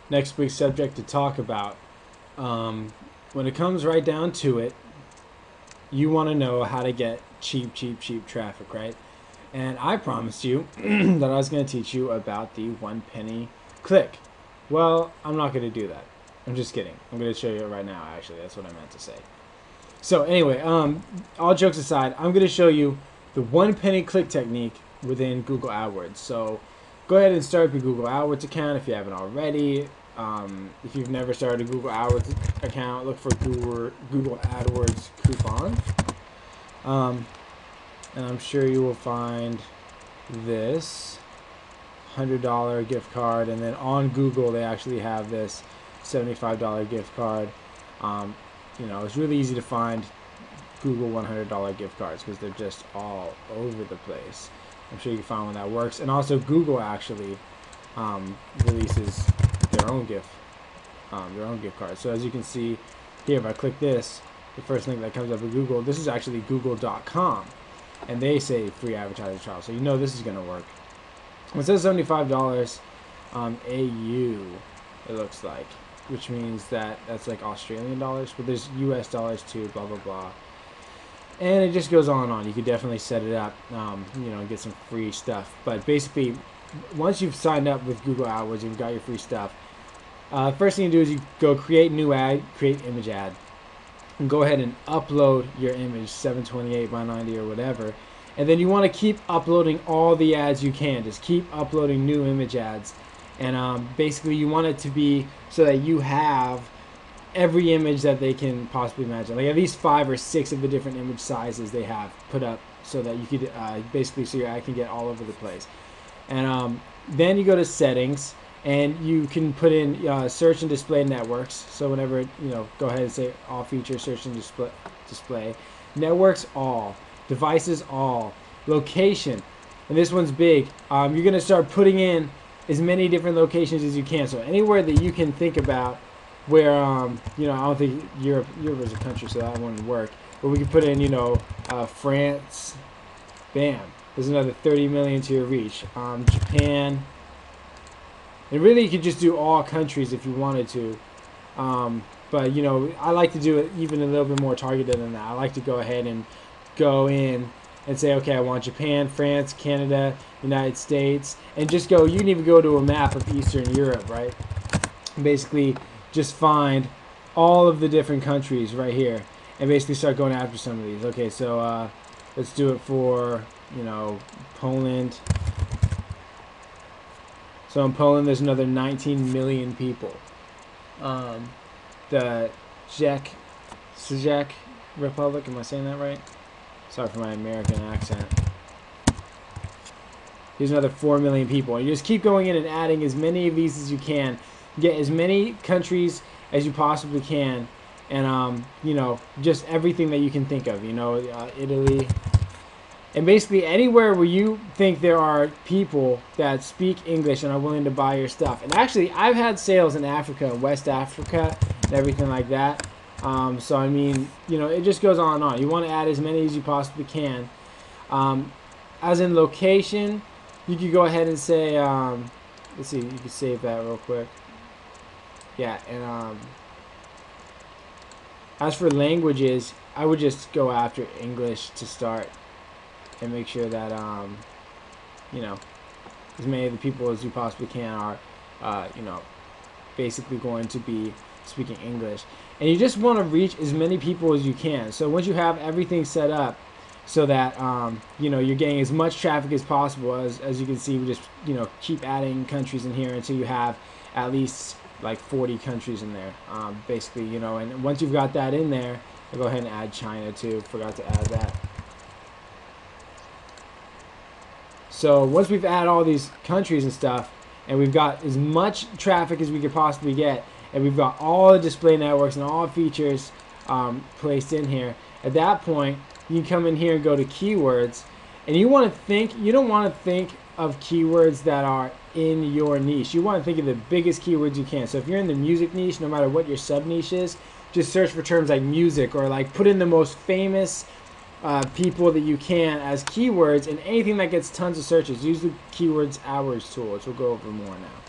next big subject to talk about. When it comes right down to it, you want to know how to get cheap traffic, right? And I promised you that I was going to teach you about the 1 penny click. Well, I'm not going to do that. I'm just kidding. I'm going to show you it right now, actually. That's what I meant to say. So, anyway, all jokes aside, I'm going to show you the 1 penny click technique within Google AdWords. So, go ahead and start your Google AdWords account if you haven't already. If you've never started a Google AdWords account, look for Google AdWords coupon. And I'm sure you will find this $100 gift card, and then on Google they actually have this $75 gift card. It's really easy to find Google $100 gift cards because they're just all over the place. I'm sure you can find one that works. And also Google actually releases their own gift cards. So as you can see here, if I click this, the first link that comes up with Google, this is actually google.com, and they say free advertising trial. So you know this is going to work. It says $75 AU, it looks like, which means that's like Australian dollars, but there's US dollars too, blah blah blah. And it just goes on and on. You could definitely set it up, get some free stuff. But basically, once you've signed up with Google AdWords, you've got your free stuff. First thing you do is you go create new ad, create image ad, and go ahead and upload your image, 728 by 90 or whatever. And then you want to keep uploading all the ads you can. Just keep uploading new image ads. And basically you want it to be so that you have every image that they can possibly imagine. Like at least 5 or 6 of the different image sizes they have put up so that you could basically so your ad can get all over the place. And then you go to settings and you can put in search and display networks. So whenever, go ahead and say all features, search and display. Networks all. Devices all. Location. And this one's big. You're going to start putting in as many different locations as you can. So anywhere that you can think about where, I don't think Europe is a country, so that wouldn't work. But we could put in, France. Bam. There's another 30 million to your reach. Japan. And really you could just do all countries if you wanted to. But, I like to do it even a little bit more targeted than that. I like to go ahead and go in and say, okay, I want Japan, France, Canada, United States, and just go, you can even go to a map of Eastern Europe, right? Basically, just find all of the different countries right here, and basically start going after some of these. Okay, so let's do it for, Poland. So in Poland, there's another 19 million people. The Czech Republic, am I saying that right? Sorry for my American accent. Here's another 4 million people. And you just keep going in and adding as many of these as you can. Get as many countries as you possibly can. And, just everything that you can think of. Italy. And basically anywhere where you think there are people that speak English and are willing to buy your stuff. And actually, I've had sales in Africa, West Africa, and everything like that. So I mean, it just goes on and on. You want to add as many as you possibly can. As in location, you could go ahead and say, let's see, you can save that real quick. Yeah, and as for languages, I would just go after English to start and make sure that, as many of the people as you possibly can are, basically going to be speaking English. And you just want to reach as many people as you can. So once you have everything set up so that you're getting as much traffic as possible, as you can see, we just keep adding countries in here until you have at least like 40 countries in there, basically. And once you've got that in there, I'll go ahead and add China too. Forgot to add that. So once we've added all these countries and stuff, and we've got as much traffic as we could possibly get, and we've got all the display networks and all features placed in here, at that point you can come in here and go to keywords, and you don't want to think of keywords that are in your niche. You want to think of the biggest keywords you can. So if you're in the music niche, no matter what your sub niche is, just search for terms like music, or like put in the most famous people that you can as keywords, and anything that gets tons of searches. Use the keywords AdWords tool, which we'll go over more now.